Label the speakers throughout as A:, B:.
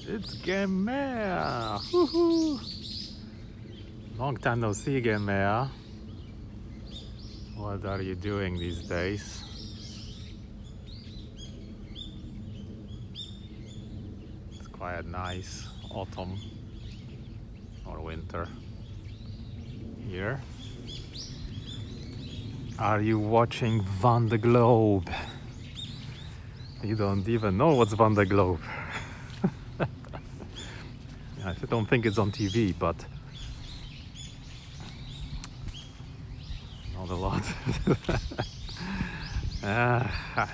A: It's Gemer! Woohoo! Long time no see, Gemer. What are you doing these days? It's quite nice autumn or winter here. Are you watching Van de Globe? You don't even know what's Van de Globe. I don't think it's on TV, but not a lot.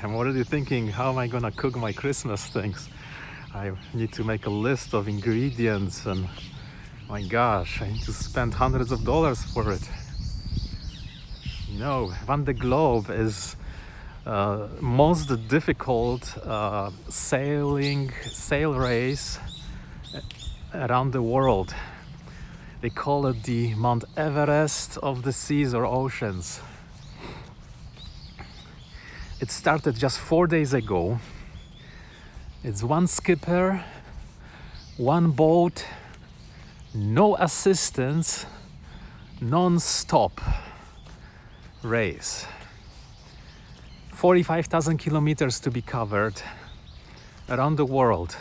A: I'm already thinking, how am I gonna cook my Christmas things? I need to make a list of ingredients, and my gosh, I need to spend hundreds of dollars for it. No, Van de Globe is most difficult sail race around the world. They call it the Mount Everest of the seas or oceans. It started just 4 days ago. It's one skipper, one boat, no assistance, non-stop race. 45,000 kilometers to be covered around the world.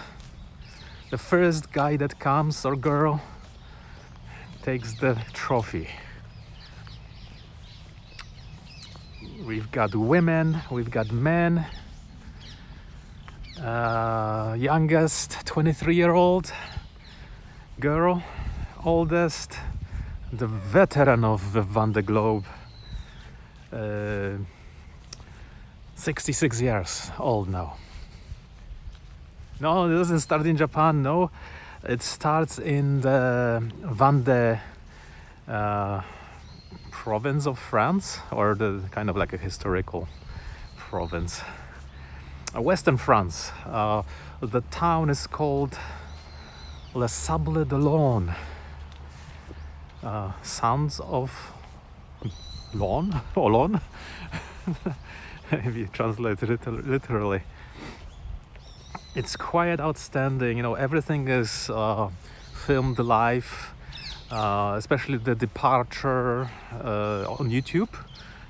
A: The first guy that comes, or girl, takes the trophy. We've got women, we've got men. Youngest 23-year-old girl, oldest, the veteran of the Van de Globe, 66 years old now. No, it doesn't start in Japan, no. It starts in the Vendée province of France, or the kind of like a historical province. Western France. The town is called Les Sables d'Olonne. Sounds of lawn, Olonne, if you translate it literally. It's quite outstanding. You know, everything is filmed live, especially the departure on YouTube,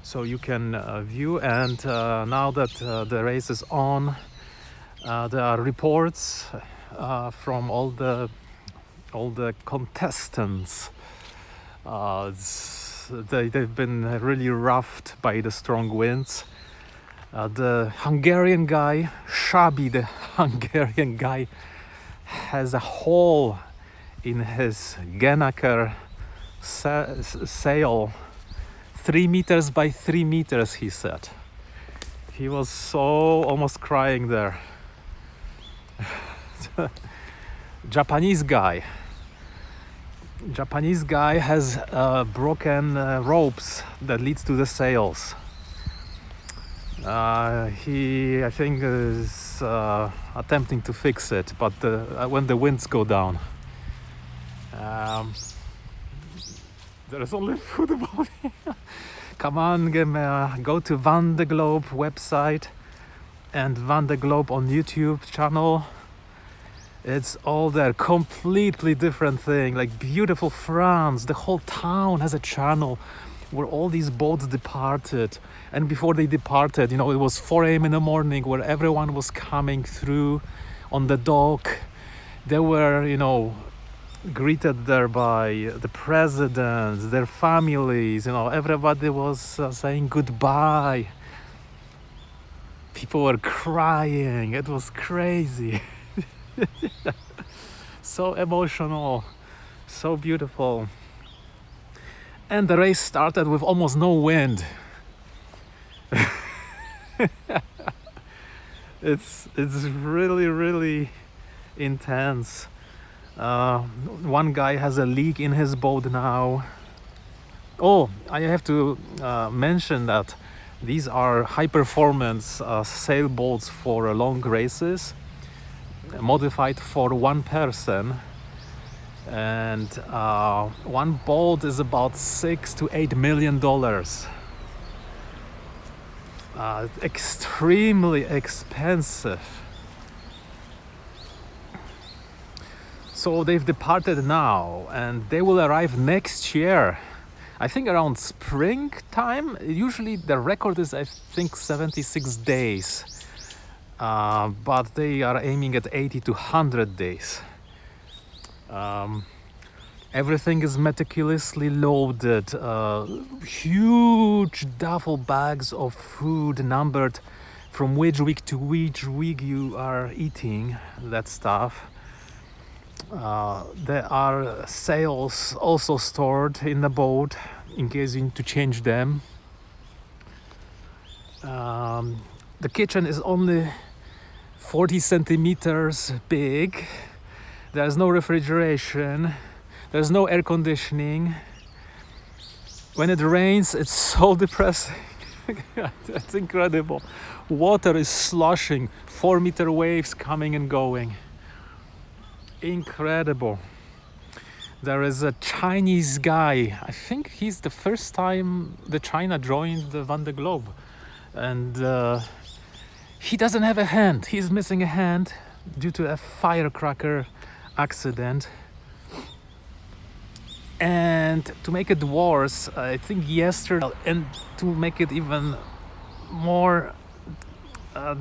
A: so you can view. And now that the race is on, there are reports from all the contestants. They've been really roughed by the strong winds. The Hungarian guy, Szabi, the Hungarian guy, has a hole in his Gennaker sail, 3 meters by 3 meters, he said. He was so almost crying there. Japanese guy has broken ropes that leads to the sails. He, I think, is attempting to fix it, but when the winds go down, there is only food about it. Come on, go to Van de Globe website and Van de Globe on YouTube channel. It's all there, completely different thing, like beautiful France. The whole town has a channel where all these boats departed, and before they departed, you know, it was 4 a.m. in the morning where everyone was coming through on the dock. They were, you know, greeted there by the presidents, their families, you know, everybody was saying goodbye. People were crying, it was crazy. So emotional, so beautiful. And the race started with almost no wind. It's really intense. One guy has a leak in his boat now. Oh, I have to mention that these are high performance sailboats for long races, modified for one person. And one boat is about $6 to $8 million. Extremely expensive. So they've departed now, and they will arrive next year. I think around springtime. Usually the record is, I think, 76 days. But they are aiming at 80 to 100 days. Everything is meticulously loaded. Huge duffel bags of food numbered from which week to which week you are eating that stuff. There are sails also stored in the boat in case you need to change them. The kitchen is only 40 centimeters big. There's no refrigeration. There's no air conditioning. When it rains, it's so depressing. That's incredible. Water is sloshing, 4-meter waves coming and going. Incredible. There is a Chinese guy. I think he's the first time the China joined the Vendée Globe. And he doesn't have a hand. He's missing a hand due to a firecracker accident. And to make it worse, I think yesterday, and to make it even more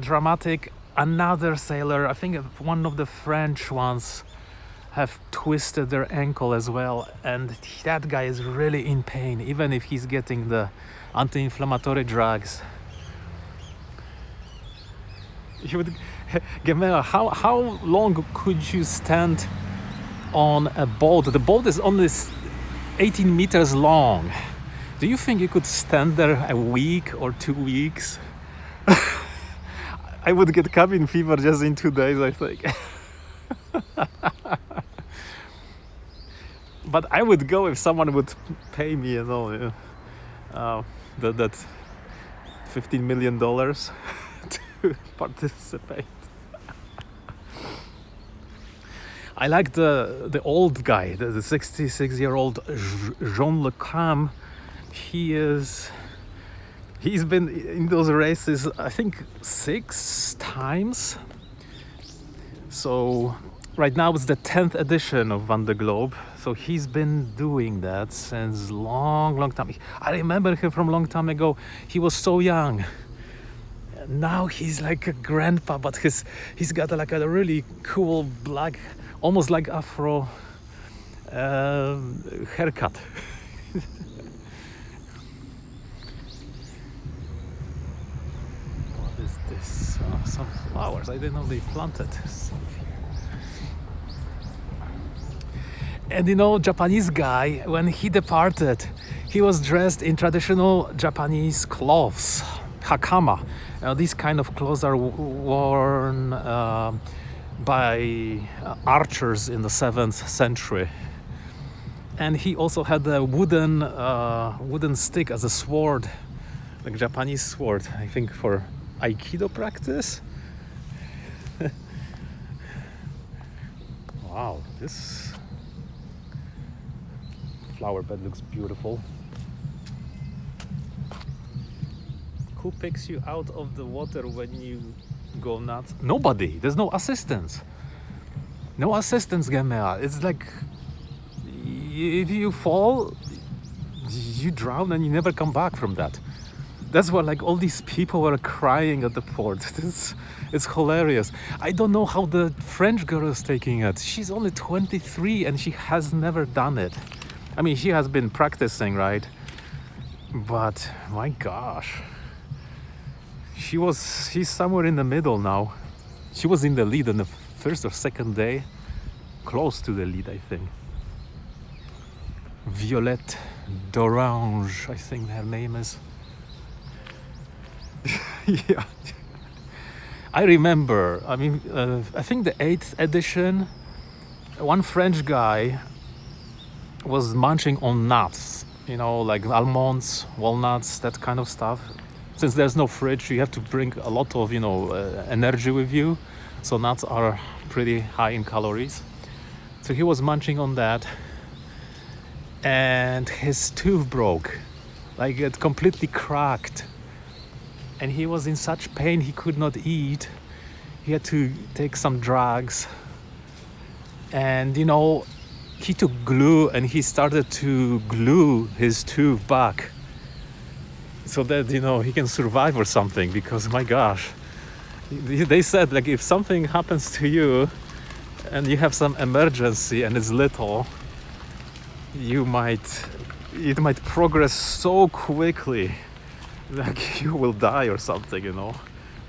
A: dramatic, another sailor, I think one of the French ones, have twisted their ankle as well, and that guy is really in pain, even if he's getting the anti-inflammatory drugs. You would, Gemma, how long could you stand on a boat? The boat is only 18 meters long. Do you think you could stand there a week or 2 weeks? I would get cabin fever just in 2 days, I think. But I would go if someone would pay me, you know, that $15 million to participate. I like the old guy, the 66-year-old Jean Le Cam. He's been in those races, I think, 6 times. So right now it's the 10th edition of Vendée Globe. So he's been doing that since long time. I remember him from a long time ago. He was so young. Now he's like a grandpa, but he's got like a really cool black, almost like afro haircut. What is this? Oh, some flowers. I didn't know they planted some here. And you know, Japanese guy, when he departed, he was dressed in traditional Japanese clothes, hakama. These kind of clothes are worn by archers in the 7th century. And he also had a wooden stick as a sword, like Japanese sword, I think for Aikido practice. Wow, this flower bed looks beautiful. Who picks you out of the water when you go nuts? Nobody. There's no assistance. No assistance, Gemma. It's like if you fall, you drown and you never come back from that. That's why like all these people were crying at the port. It's hilarious. I don't know how the French girl is taking it. She's only 23 and she has never done it. I mean, she has been practicing, right? But my gosh. She's somewhere in the middle now. She was in the lead on the first or second day. Close to the lead, I think. Violette d'Orange, I think her name is. Yeah. I remember, I mean, I think the 8th edition, one French guy was munching on nuts, you know, like almonds, walnuts, that kind of stuff. Since there's no fridge, you have to bring a lot of, you know, energy with you. So nuts are pretty high in calories. So he was munching on that. And his tooth broke. Like it completely cracked. And he was in such pain he could not eat. He had to take some drugs. And he took glue and he started to glue his tooth back so that he can survive or something, because my gosh, they said, like, if something happens to you and you have some emergency and it's little, it might progress so quickly, like you will die or something,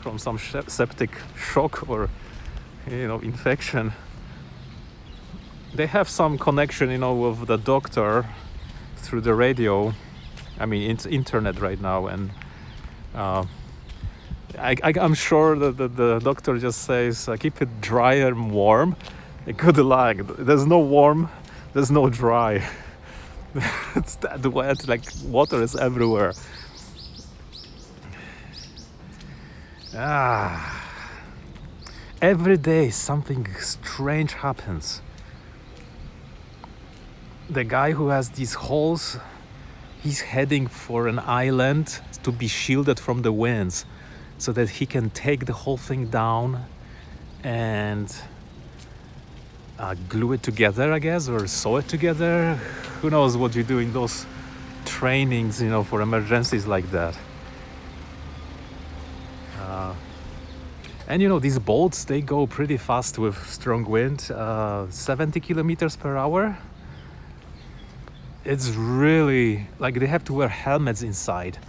A: from some septic shock or infection. They have some connection, with the doctor through the radio. I mean, it's internet right now, and I'm sure that the doctor just says, keep it dry and warm. Good luck. There's no warm, there's no dry. It's that wet, like water is everywhere. Every day something strange happens. The guy who has these holes, he's heading for an island to be shielded from the winds so that he can take the whole thing down and glue it together, I guess, or sew it together. Who knows what you do in those trainings, for emergencies like that. And these boats, they go pretty fast with strong wind, 70 kilometers per hour. It's really, like, they have to wear helmets inside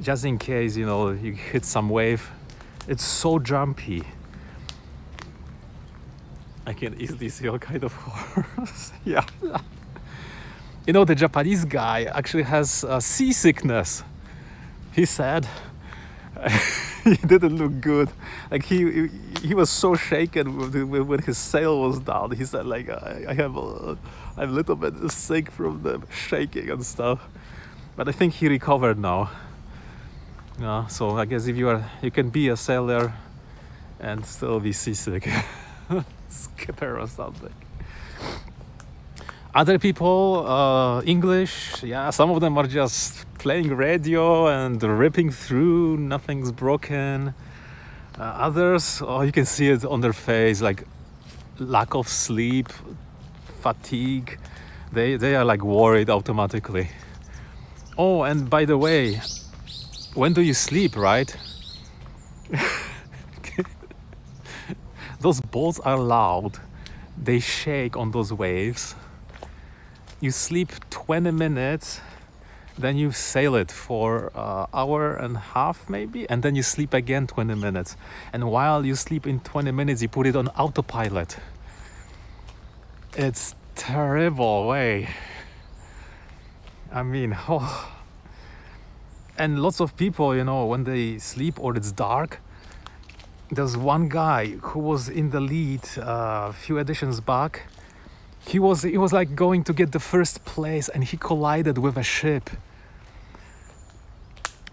A: just in case, you hit some wave. It's so jumpy. I can easily see all kind of horrors. Yeah. The Japanese guy actually has seasickness. He said he didn't look good. Like he was so shaken when his sail was down. He said, like, I'm a little bit sick from the shaking and stuff. But I think he recovered now. So I guess if you can be a sailor and still be seasick. Skipper or something. Other people, English, yeah, some of them are just playing radio and ripping through, nothing's broken. Others, you can see it on their face, like lack of sleep, fatigue. They are like worried automatically. Oh, and by the way, when do you sleep, right? Those boats are loud. They shake on those waves. You sleep 20 minutes, then you sail it for an hour and a half maybe, and then you sleep again 20 minutes. And while you sleep in 20 minutes, you put it on autopilot. It's terrible way. I mean, And lots of people, when they sleep or it's dark, there's one guy who was in the lead a few editions back. He was like going to get the first place, and he collided with a ship.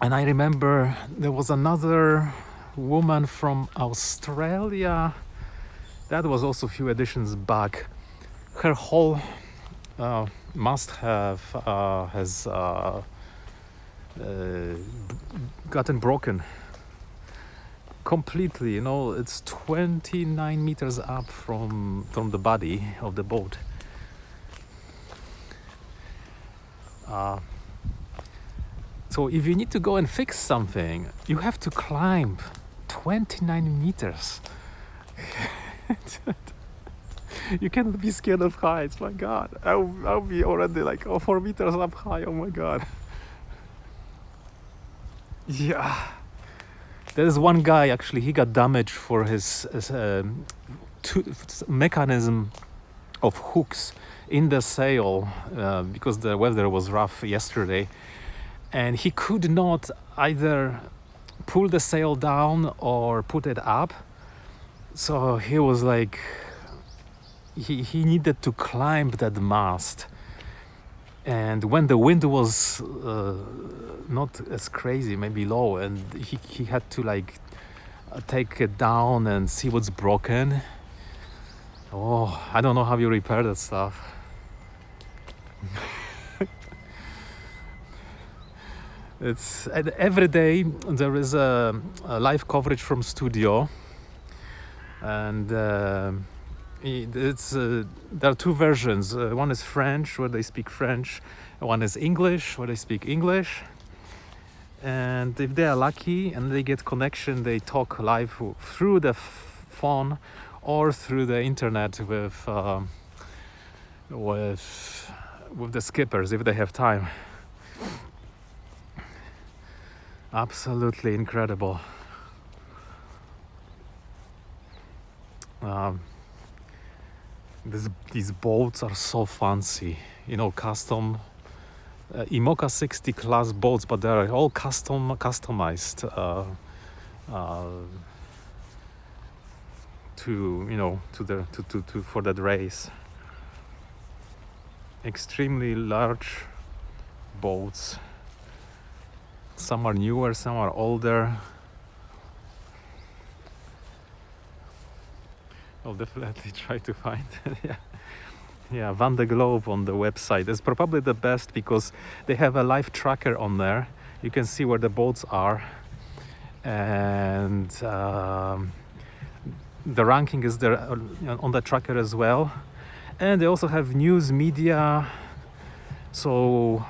A: And I remember there was another woman from Australia. That was also a few editions back. Her whole must have has gotten broken completely. It's 29 meters up from the body of the boat. So if you need to go and fix something, you have to climb 29 meters. You cannot be scared of heights. My God, I'll be already like 4 meters up high. Oh my God. Yeah. There's one guy, actually, he got damaged for his mechanism of hooks in the sail because the weather was rough yesterday, and he could not either pull the sail down or put it up. So he was like, he needed to climb that mast. And when the wind was not as crazy, maybe low, and he had to like take it down and see what's broken. Oh, I don't know how you repair that stuff. It's every day there is a live coverage from studio, and It's there are two versions. One is French, where they speak French. One is English, where they speak English. And if they are lucky and they get connection, they talk live through the phone or through the internet with the skippers if they have time. Absolutely incredible. These boats are so fancy, you know, custom IMOCA 60 class boats, but they are all customized to, you know, to for that race. Extremely large boats. Some are newer, some are older. I'll definitely try to find it. Yeah, Vendée Globe on the website is probably the best because they have a live tracker on there. You can see where the boats are, and the ranking is there on the tracker as well. And they also have news media, so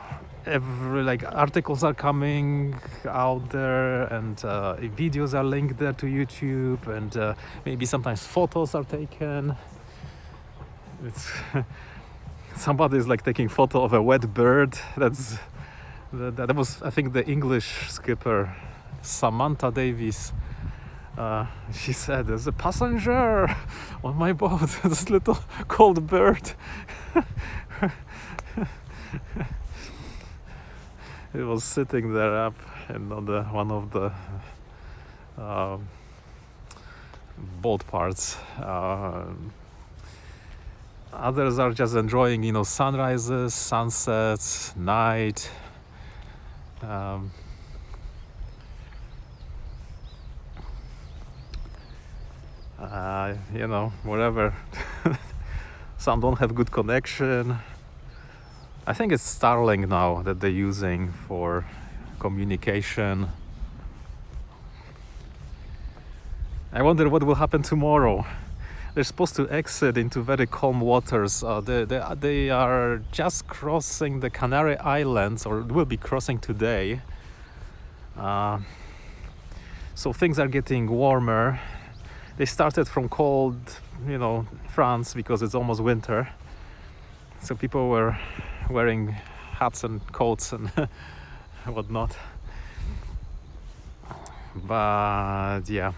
A: articles are coming out there, and videos are linked there to YouTube, and maybe sometimes photos are taken. It's somebody is like taking photo of a wet bird. That was, I think, the English skipper Samantha Davies. She said, "There's a passenger on my boat. This little cold bird." It was sitting there up and on one of the boat parts. Others are just enjoying, you know, sunrises, sunsets, night. You know, wherever. Some don't have good connection. I think it's Starlink now that they're using for communication. I wonder what will happen tomorrow. They're supposed to exit into very calm waters. They are just crossing the Canary Islands, or will be crossing today. So things are getting warmer. They started from cold, you know, France, because it's almost winter. So people were wearing hats and coats and whatnot. But yeah,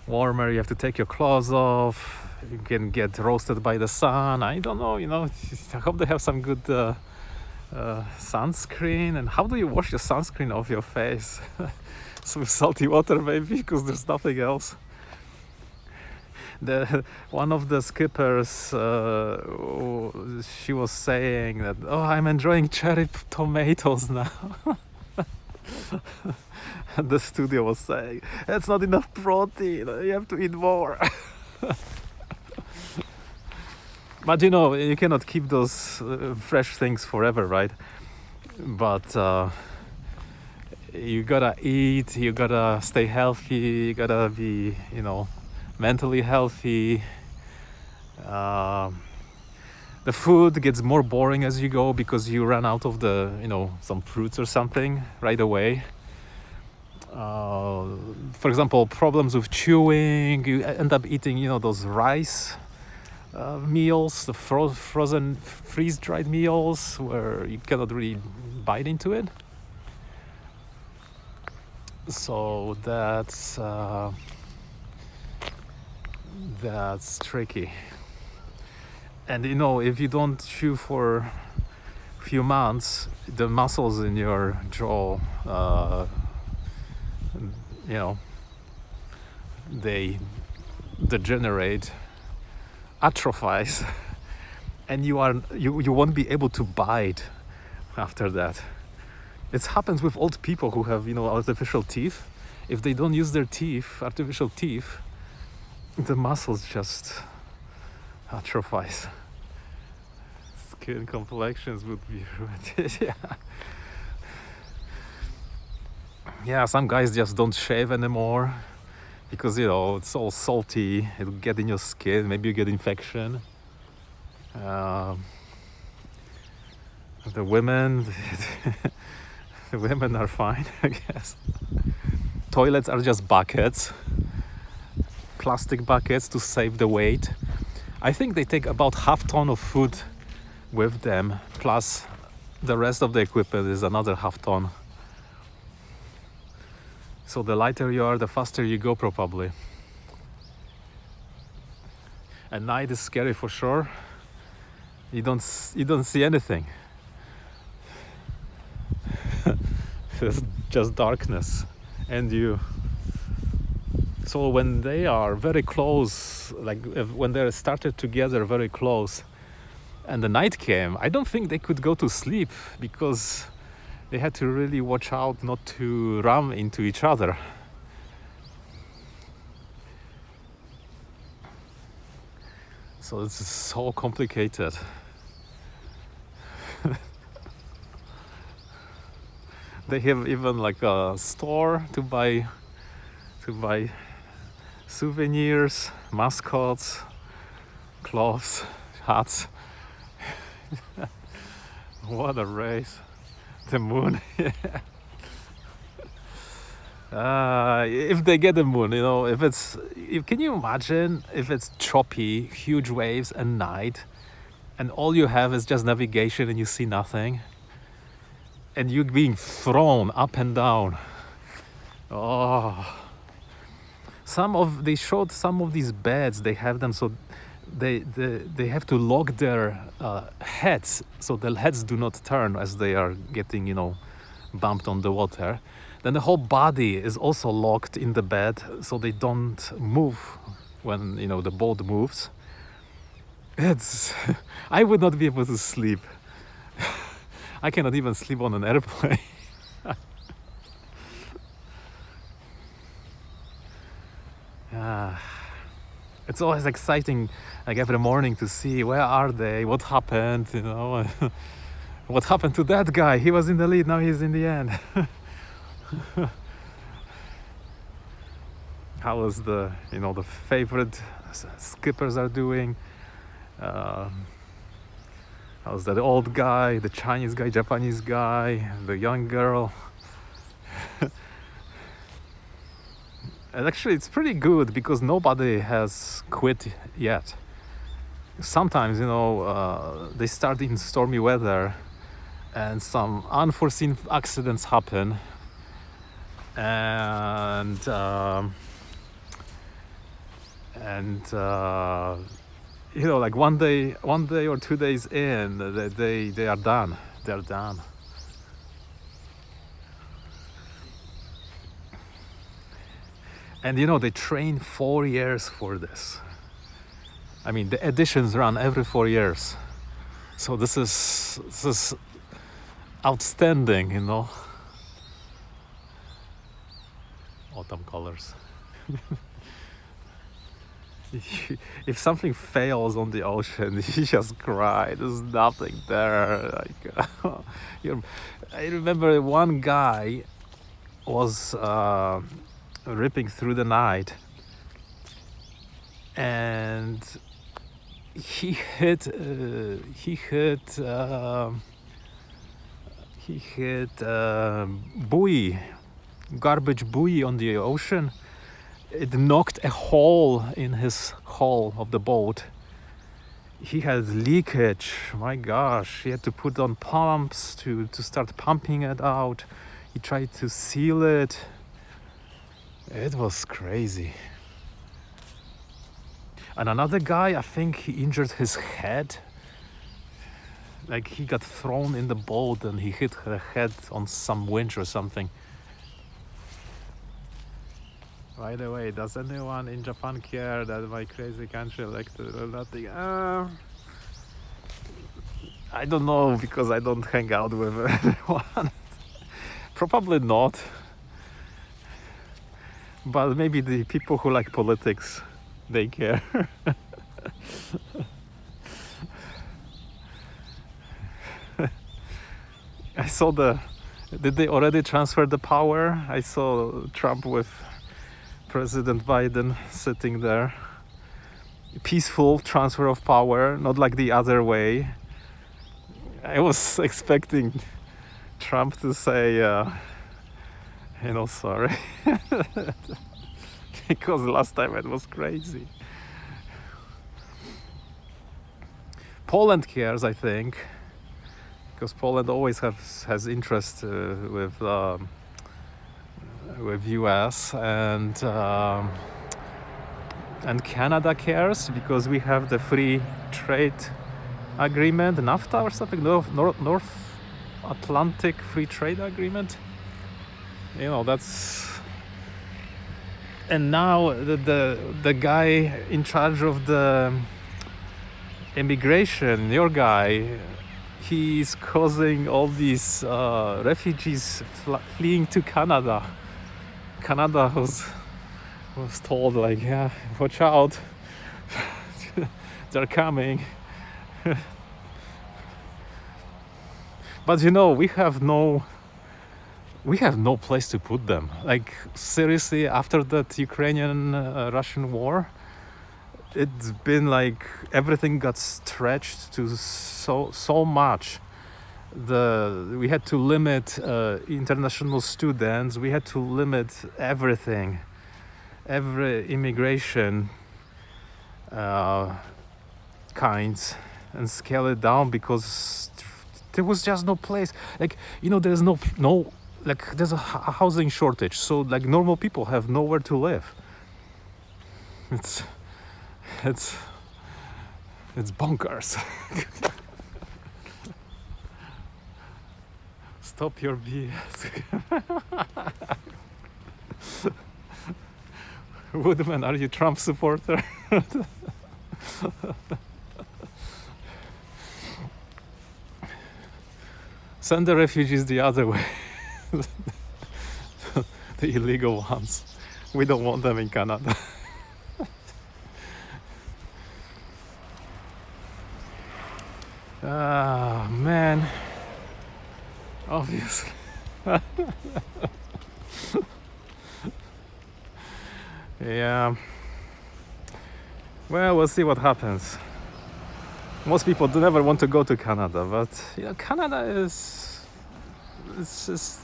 A: warmer, you have to take your clothes off, you can get roasted by the sun. I don't know, you know, I hope they have some good sunscreen. And how do you wash your sunscreen off your face? Some salty water maybe, because there's nothing else. One of the skippers, she was saying that, "Oh, I'm enjoying cherry tomatoes now." And the studio was saying, "That's not enough protein, you have to eat more." But you know, you cannot keep those fresh things forever, right? But you gotta eat, you gotta stay healthy, you gotta be, you know, mentally healthy. The food gets more boring as you go because you run out of the, you know, some fruits or something right away. For example, problems with chewing, you end up eating, you know, those rice meals, the frozen, freeze-dried meals where you cannot really bite into it. So that's tricky. And you know, if you don't chew for a few months, the muscles in your jaw, you know, they degenerate, atrophies, and you won't be able to bite after that. It happens with old people who have, you know, artificial teeth. If they don't use their teeth, artificial teeth, the muscles just atrophies. Skin complexions would be ruined. Yeah, some guys just don't shave anymore. because it's all salty. It'll get in your skin. Maybe you get infection. The women, the women are fine, I guess. Toilets are just buckets, plastic buckets to save the weight. I think they take about half ton of food with them, plus the rest of the equipment is another half ton. So the lighter you are, the faster you go probably. At night is scary for sure. You don't see anything. It's just darkness and you. So when they are very close, like when they started together very close and the night came, I don't think they could go to sleep because they had to really watch out not to ram into each other. So it's so complicated. They have even like a store to buy souvenirs, mascots, clothes, hats. What a race. The moon. If they get the moon, can you imagine if it's choppy, huge waves at night and all you have is just navigation and you see nothing? And you're being thrown up and down. Oh, they showed some of these beds. They have them so they have to lock their heads so the heads do not turn as they are getting bumped on the water. Then the whole body is also locked in the bed so they don't move when the boat moves. I would not be able to sleep. I cannot even sleep on an airplane. It's always exciting, like every morning, to see where are they, what happened, what happened to that guy. He was in the lead, now he's in the end. How is the favorite skippers are doing? How's that old guy, the Chinese guy, Japanese guy, the young girl? And actually it's pretty good because nobody has quit yet. Sometimes, they start in stormy weather and some unforeseen accidents happen. And like one day or 2 days in, they are done. They're done. And they train 4 years for this. I mean, the editions run every 4 years. So this is outstanding, Autumn colors. If something fails on the ocean, you just cry. There's nothing there. I remember one guy was ripping through the night, and he hit buoy, garbage buoy on the ocean. It knocked a hole in his hull of the boat. He had leakage. My gosh, he had to put on pumps to start pumping it out. He tried to seal it. It was crazy. And another guy, I think he injured his head. Like he got thrown in the boat and he hit her head on some winch or something. By the way, does anyone in Japan care that my crazy country elected or nothing? I don't know, because I don't hang out with everyone. Probably not. But maybe the people who like politics, they care. I saw did they already transfer the power? I saw Trump with President Biden sitting there. Peaceful transfer of power, not like the other way. I was expecting Trump to say, sorry. Because last time it was crazy. Poland cares, I think, because Poland always has interest with US, and Canada cares because we have the free trade agreement, NAFTA or something, North Atlantic Free Trade Agreement. That's. And now the guy in charge of the immigration, your guy, he's causing all these refugees fleeing to Canada. Canada was told, like, yeah, watch out, they're coming. But we have no place to put them. Like, seriously, after that Ukrainian-Russian war, it's been like everything got stretched to so much. We had to limit international students. We had to limit everything, every immigration kinds, and scale it down because there was just no place. Like, there's no like, there's a housing shortage, so like normal people have nowhere to live. It's bonkers. Stop your BS. Woodman, are you Trump supporter? Send the refugees the other way. The illegal ones. We don't want them in Canada. Ah, man. Obviously. Yeah. Well, we'll see what happens. Most people do never want to go to Canada, but Canada it's just,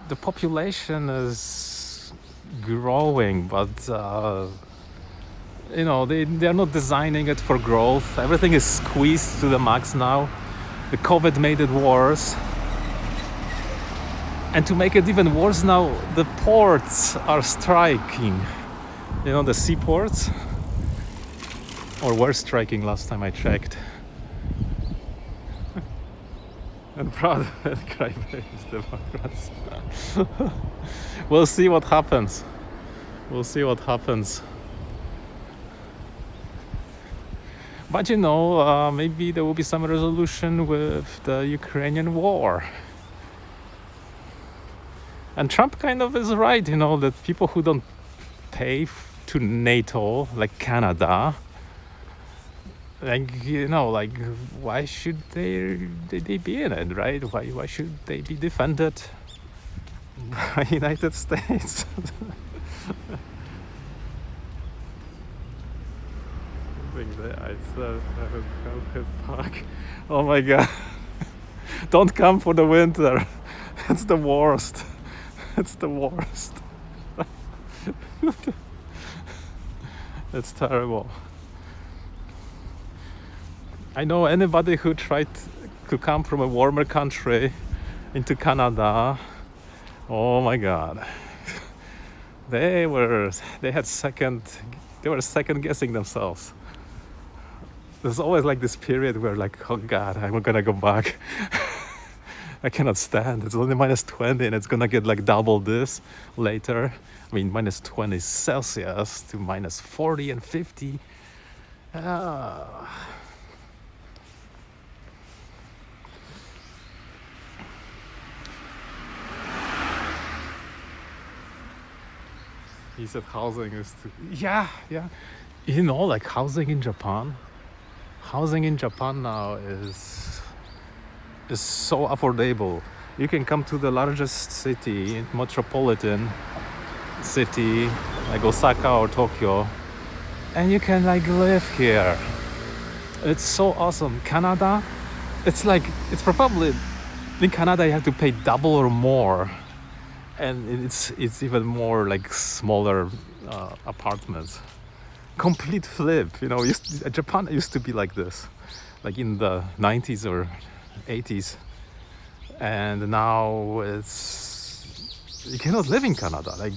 A: the population is growing, but they're not designing it for growth. Everything is squeezed to the max now. The COVID made it worse. And to make it even worse now, the ports are striking. The seaports, or were striking last time I checked. And proud of it, crybabies, Democrats. We'll see what happens. But maybe there will be some resolution with the Ukrainian war. And Trump kind of is right, that people who don't pay to NATO, like Canada, why should they be in it, right? Why should they be defended by United States? Oh my God. Don't come for the winter. It's the worst. It's terrible. I know anybody who tried to come from a warmer country into Canada, oh my God. They were second guessing themselves. There's always like this period where like, oh God, I'm gonna go back. I cannot stand. It's only minus 20 and it's gonna get like double this later. I mean, minus 20 Celsius to minus 40 and 50. He said housing is too... Yeah. Like housing in Japan now is so affordable. You can come to the largest city, metropolitan, city like Osaka or Tokyo, and you can like live here. It's so awesome. Canada, it's probably in Canada you have to pay double or more, and it's even more like smaller apartments. Complete flip, you know. Japan used to be like this, like in the 90s or 80s, and now you cannot live in Canada. Like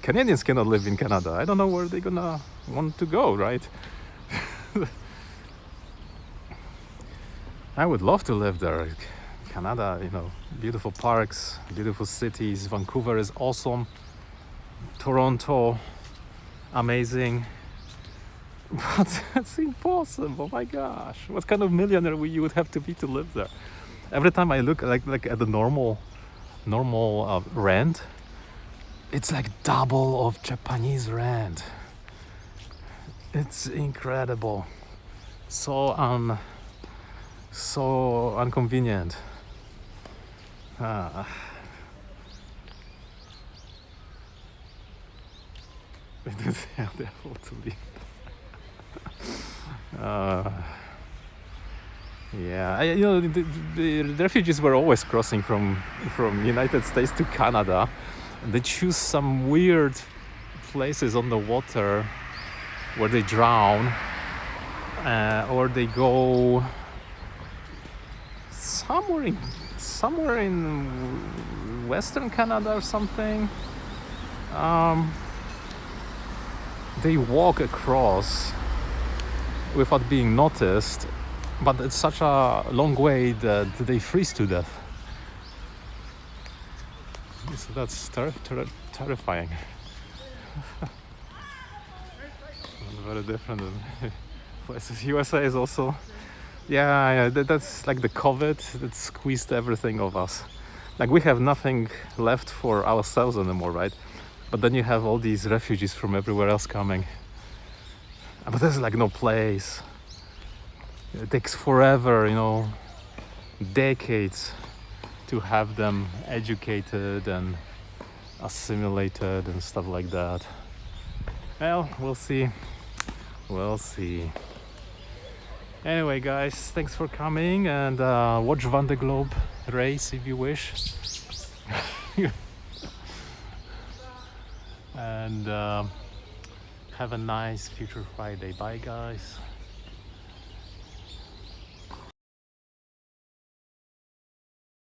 A: Canadians cannot live in Canada. I don't know where they're gonna want to go, right? I would love to live there. Canada, you know, beautiful parks, beautiful cities. Vancouver is awesome. Toronto, amazing. But it's impossible. My gosh, what kind of millionaire you would have to be to live there? Every time I look like at the normal rent, it's like double of Japanese rent. It's incredible. So inconvenient. It is therefore to leave. Yeah, you know, the refugees were always crossing from United States to Canada. They choose some weird places on the water where they drown, or they go somewhere in Western Canada or something. They walk across without being noticed, but it's such a long way that they freeze to death. So that's terrifying. Very different places. USA is also, that's like the COVID that squeezed everything of us. Like we have nothing left for ourselves anymore, right? But then you have all these refugees from everywhere else coming. But there's like no place. It takes forever, you know, decades to have them educated and assimilated and stuff like that. Well, we'll see. We'll see. Anyway, guys, thanks for coming, and watch Vendée Globe race if you wish. And have a nice future Friday. Bye, guys.